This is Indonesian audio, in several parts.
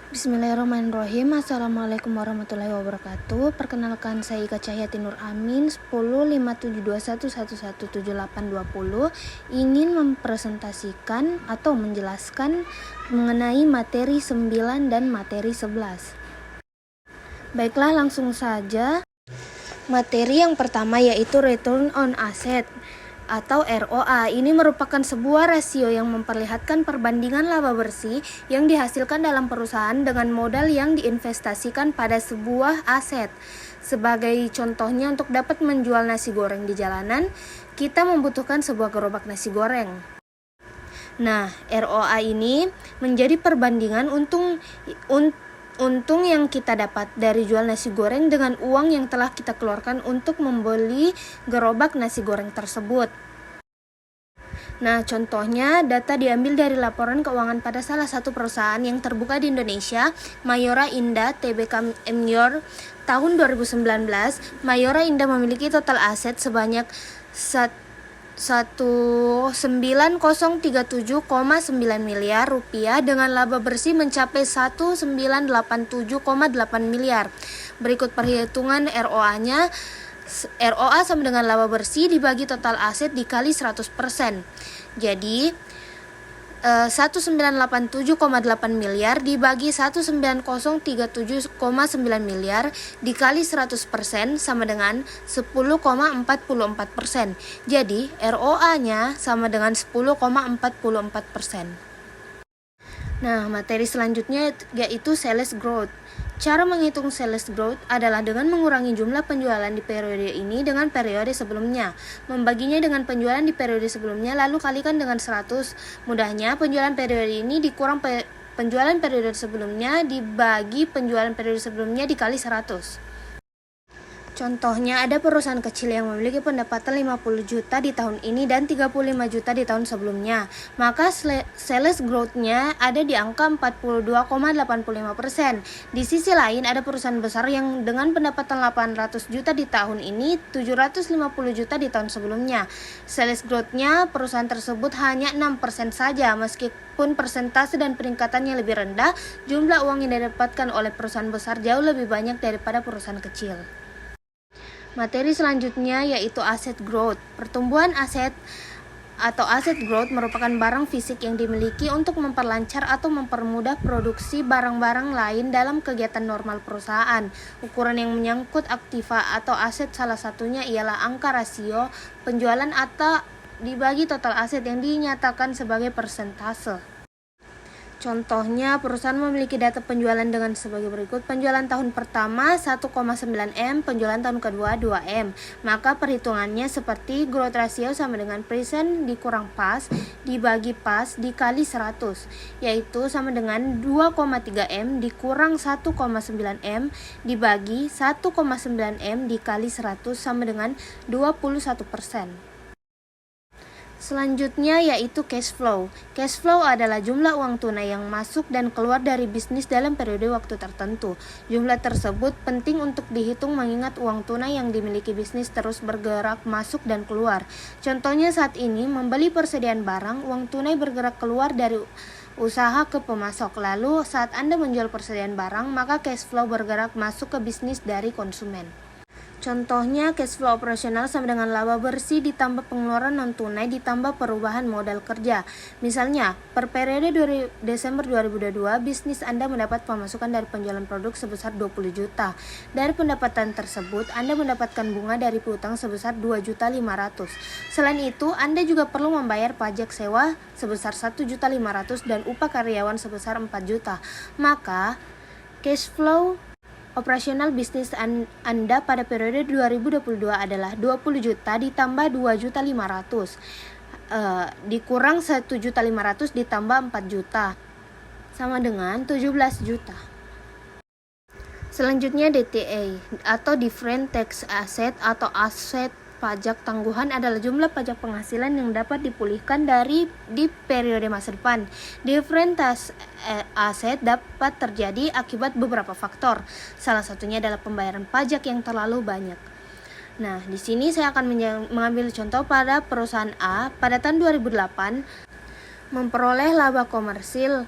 Bismillahirrahmanirrahim. Assalamualaikum warahmatullahi wabarakatuh. Perkenalkan, saya Ika Cahyati Nur Amin, 105721117820, ingin mempresentasikan atau menjelaskan mengenai materi 9 dan materi 11. Baiklah, langsung saja. Materi yang pertama yaitu Return on Asset atau ROA. Ini merupakan sebuah rasio yang memperlihatkan perbandingan laba bersih yang dihasilkan dalam perusahaan dengan modal yang diinvestasikan pada sebuah aset. Sebagai contohnya, untuk dapat menjual nasi goreng di jalanan, kita membutuhkan sebuah gerobak nasi goreng. Nah, ROA ini menjadi perbandingan untung yang kita dapat dari jual nasi goreng dengan uang yang telah kita keluarkan untuk membeli gerobak nasi goreng tersebut. Nah, contohnya data diambil dari laporan keuangan pada salah satu perusahaan yang terbuka di Indonesia, Mayora Indah Tbk Myor, tahun 2019. Mayora Indah memiliki total aset sebanyak 1937,9 miliar rupiah dengan laba bersih mencapai 1987,8 miliar. Berikut perhitungan ROA-nya. ROA sama dengan laba bersih dibagi total aset dikali 100%. Jadi 1987,8 miliar dibagi 1937,9 miliar dikali 100% sama dengan 10,44%. Jadi ROA-nya sama dengan 10,44%. Nah, materi selanjutnya yaitu sales growth. Cara menghitung sales growth adalah dengan mengurangi jumlah penjualan di periode ini dengan periode sebelumnya, membaginya dengan penjualan di periode sebelumnya, lalu kalikan dengan 100. Mudahnya, penjualan periode ini dikurang penjualan periode sebelumnya dibagi penjualan periode sebelumnya dikali 100. Contohnya, ada perusahaan kecil yang memiliki pendapatan 50 juta di tahun ini dan 35 juta di tahun sebelumnya. Maka sales growth-nya ada di angka 42,85%. Di sisi lain, ada perusahaan besar yang dengan pendapatan 800 juta di tahun ini, 750 juta di tahun sebelumnya. Sales growth-nya perusahaan tersebut hanya 6% saja. Meskipun persentase dan peningkatannya lebih rendah, jumlah uang yang didapatkan oleh perusahaan besar jauh lebih banyak daripada perusahaan kecil. Materi selanjutnya yaitu asset growth. Pertumbuhan aset atau asset growth merupakan barang fisik yang dimiliki untuk memperlancar atau mempermudah produksi barang-barang lain dalam kegiatan normal perusahaan. Ukuran yang menyangkut aktiva atau aset salah satunya ialah angka rasio penjualan atau dibagi total aset yang dinyatakan sebagai persentase. Contohnya, perusahaan memiliki data penjualan dengan sebagai berikut. Penjualan tahun pertama 1,9 M, penjualan tahun kedua 2 M. Maka perhitungannya seperti growth ratio sama dengan present dikurang pas dibagi pas dikali 100, yaitu sama dengan 2,3 M dikurang 1,9 M dibagi 1,9 M dikali 100 sama dengan 21%. Selanjutnya yaitu cash flow. Cash flow adalah jumlah uang tunai yang masuk dan keluar dari bisnis dalam periode waktu tertentu. Jumlah tersebut penting untuk dihitung mengingat uang tunai yang dimiliki bisnis terus bergerak masuk dan keluar. Contohnya saat ini membeli persediaan barang, uang tunai bergerak keluar dari usaha ke pemasok. Lalu saat Anda menjual persediaan barang, maka cash flow bergerak masuk ke bisnis dari konsumen. Contohnya, cash flow operasional sama dengan laba bersih ditambah pengeluaran non-tunai ditambah perubahan modal kerja. Misalnya, per periode Desember 2022, bisnis Anda mendapat pemasukan dari penjualan produk sebesar 20 juta. Dari pendapatan tersebut, Anda mendapatkan bunga dari piutang sebesar 2.500.000. Selain itu, Anda juga perlu membayar pajak sewa sebesar 1.500.000 dan upah karyawan sebesar 4 juta. Maka, cash flow operasional bisnis Anda pada periode 2022 adalah 20 juta ditambah 2.500.000 dikurang 1.500.000 ditambah 4 juta sama dengan 17 juta. Selanjutnya DTA atau Different Tax Asset atau aset pajak tangguhan adalah jumlah pajak penghasilan yang dapat dipulihkan di periode masa depan. Different tax asset dapat terjadi akibat beberapa faktor. Salah satunya adalah pembayaran pajak yang terlalu banyak. Nah, di sini saya akan mengambil contoh pada perusahaan A pada tahun 2008 memperoleh laba komersil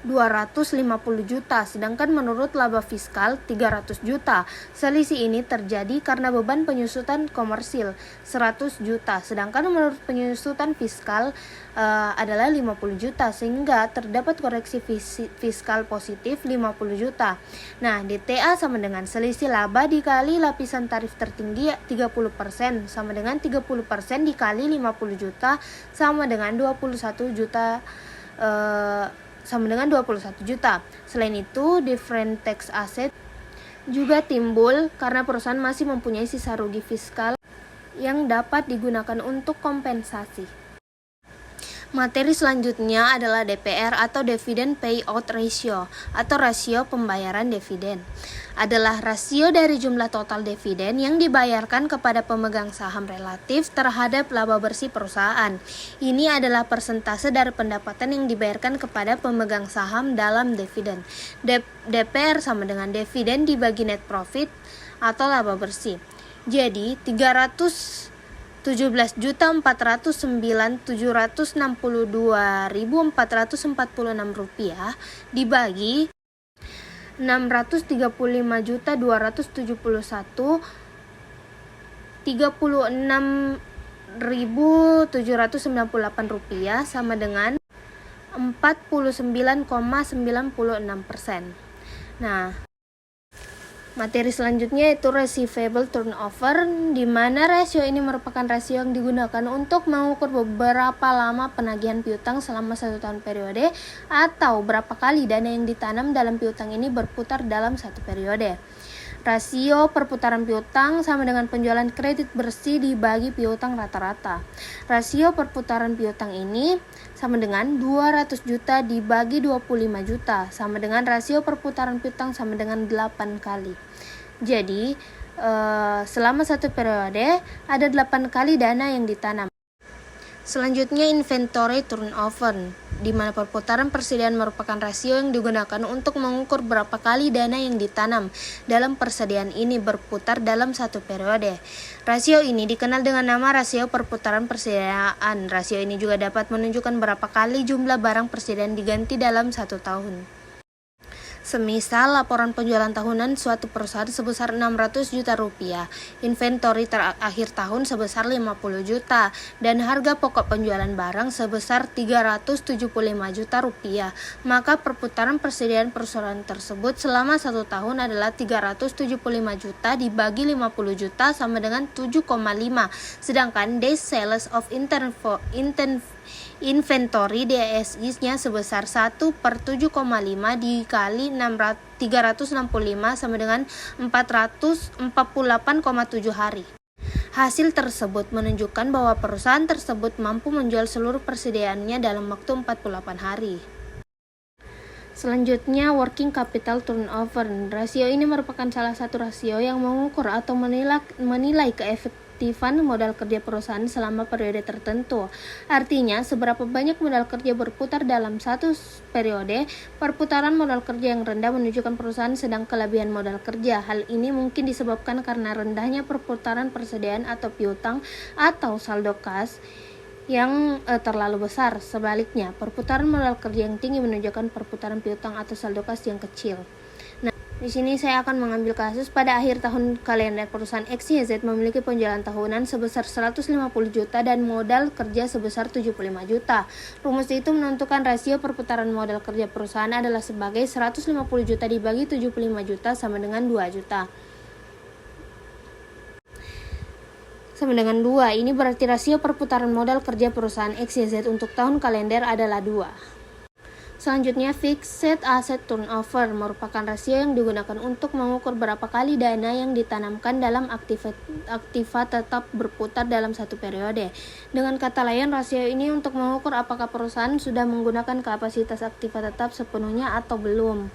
250 juta, sedangkan menurut laba fiskal 300 juta. Selisih ini terjadi karena beban penyusutan komersil 100 juta, sedangkan menurut penyusutan fiskal adalah 50 juta, sehingga terdapat koreksi fiskal positif 50 juta. Nah, DTA sama dengan selisih laba dikali lapisan tarif tertinggi 30% sama dengan 30% dikali 50 juta sama dengan 21 juta Selain itu, different tax asset juga timbul karena perusahaan masih mempunyai sisa rugi fiskal yang dapat digunakan untuk kompensasi. Materi selanjutnya adalah DPR atau Dividend Payout Ratio atau rasio pembayaran dividen. Adalah rasio dari jumlah total dividen yang dibayarkan kepada pemegang saham relatif terhadap laba bersih perusahaan. Ini adalah persentase dari pendapatan yang dibayarkan kepada pemegang saham dalam dividen. DPR sama dengan dividen dibagi net profit atau laba bersih. Jadi 317.409.762.446 rupiah dibagi 635.271.36.798 rupiah sama dengan 49,96%. Nah, materi selanjutnya yaitu receivable turnover, di mana rasio ini merupakan rasio yang digunakan untuk mengukur beberapa lama penagihan piutang selama 1 tahun periode atau berapa kali dana yang ditanam dalam piutang ini berputar dalam 1 periode. Rasio perputaran piutang sama dengan penjualan kredit bersih dibagi piutang rata-rata. Rasio perputaran piutang ini sama dengan 200 juta dibagi 25 juta, sama dengan rasio perputaran piutang sama dengan 8 kali. Jadi, selama 1 periode ada 8 kali dana yang ditanam. Selanjutnya inventory turnover, di mana perputaran persediaan merupakan rasio yang digunakan untuk mengukur berapa kali dana yang ditanam dalam persediaan ini berputar dalam 1 periode. Rasio ini dikenal dengan nama rasio perputaran persediaan. Rasio ini juga dapat menunjukkan berapa kali jumlah barang persediaan diganti dalam 1 tahun. Semisal laporan penjualan tahunan suatu perusahaan sebesar 600 juta rupiah, inventory terakhir tahun sebesar 50 juta, dan harga pokok penjualan barang sebesar 375 juta rupiah, maka perputaran persediaan perusahaan tersebut selama 1 tahun adalah 375 juta dibagi 50 juta sama dengan 7,5, sedangkan days sales of inventory DSI-nya sebesar 1/7,5 dikali 365 sama dengan 448,7 hari. Hasil tersebut menunjukkan bahwa perusahaan tersebut mampu menjual seluruh persediaannya dalam waktu 48 hari. Selanjutnya, working capital turnover. Rasio ini merupakan salah satu rasio yang mengukur atau menilai keefektifan modal kerja perusahaan selama periode tertentu. Artinya, seberapa banyak modal kerja berputar dalam 1 periode. Perputaran modal kerja yang rendah menunjukkan perusahaan sedang kelebihan modal kerja. Hal ini mungkin disebabkan karena rendahnya perputaran persediaan atau piutang atau saldo kas yang terlalu besar. Sebaliknya, perputaran modal kerja yang tinggi menunjukkan perputaran piutang atau saldo kas yang kecil. Nah, di sini saya akan mengambil kasus pada akhir tahun kalender perusahaan XYZ memiliki penjualan tahunan sebesar 150 juta dan modal kerja sebesar 75 juta. Rumus itu menentukan rasio perputaran modal kerja perusahaan adalah sebagai 150 juta dibagi 75 juta sama dengan 2 juta. Sama dengan 2, ini berarti rasio perputaran modal kerja perusahaan XYZ untuk tahun kalender adalah 2. Selanjutnya, fixed asset turnover merupakan rasio yang digunakan untuk mengukur berapa kali dana yang ditanamkan dalam aktiva tetap berputar dalam 1 periode. Dengan kata lain, rasio ini untuk mengukur apakah perusahaan sudah menggunakan kapasitas aktiva tetap sepenuhnya atau belum.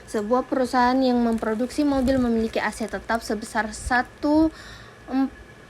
Sebuah perusahaan yang memproduksi mobil memiliki aset tetap sebesar 1,4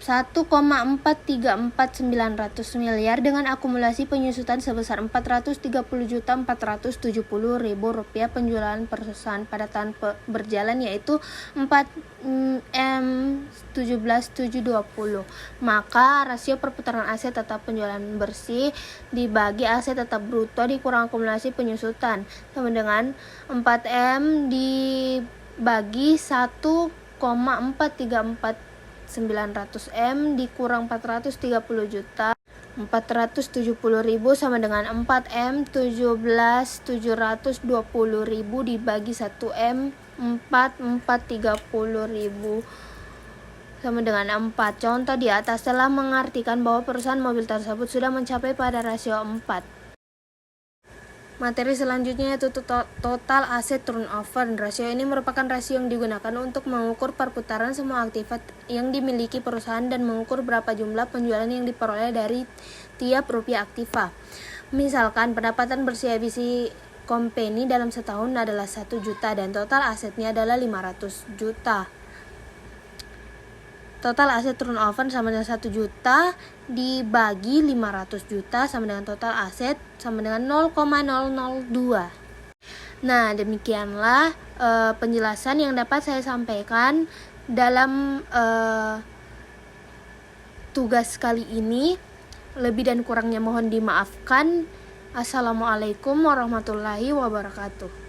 1,434900 miliar dengan akumulasi penyusutan sebesar Rp430.470.000 penjualan perusahaan pada tahun berjalan, yaitu 4M17720. Maka rasio perputaran aset tetap penjualan bersih dibagi aset tetap bruto dikurang akumulasi penyusutan sama dengan 4M dibagi 1,434900 M dikurang 470.470.000 sama dengan 4M 17.720.000 dibagi 1M 4.430.000 sama dengan 4. Contoh di atas telah mengartikan bahwa perusahaan mobil tersebut sudah mencapai pada rasio 4. Materi selanjutnya yaitu total aset turnover. Rasio ini merupakan rasio yang digunakan untuk mengukur perputaran semua aktiva yang dimiliki perusahaan dan mengukur berapa jumlah penjualan yang diperoleh dari tiap rupiah aktiva. Misalkan pendapatan bersih ABC company dalam setahun adalah 1 juta dan total asetnya adalah 500 juta. Total aset turnover sama dengan 1 juta dibagi 500 juta sama dengan total aset sama dengan 0,002. Nah, demikianlah penjelasan yang dapat saya sampaikan dalam tugas kali ini. Lebih dan kurangnya mohon dimaafkan. Assalamualaikum warahmatullahi wabarakatuh.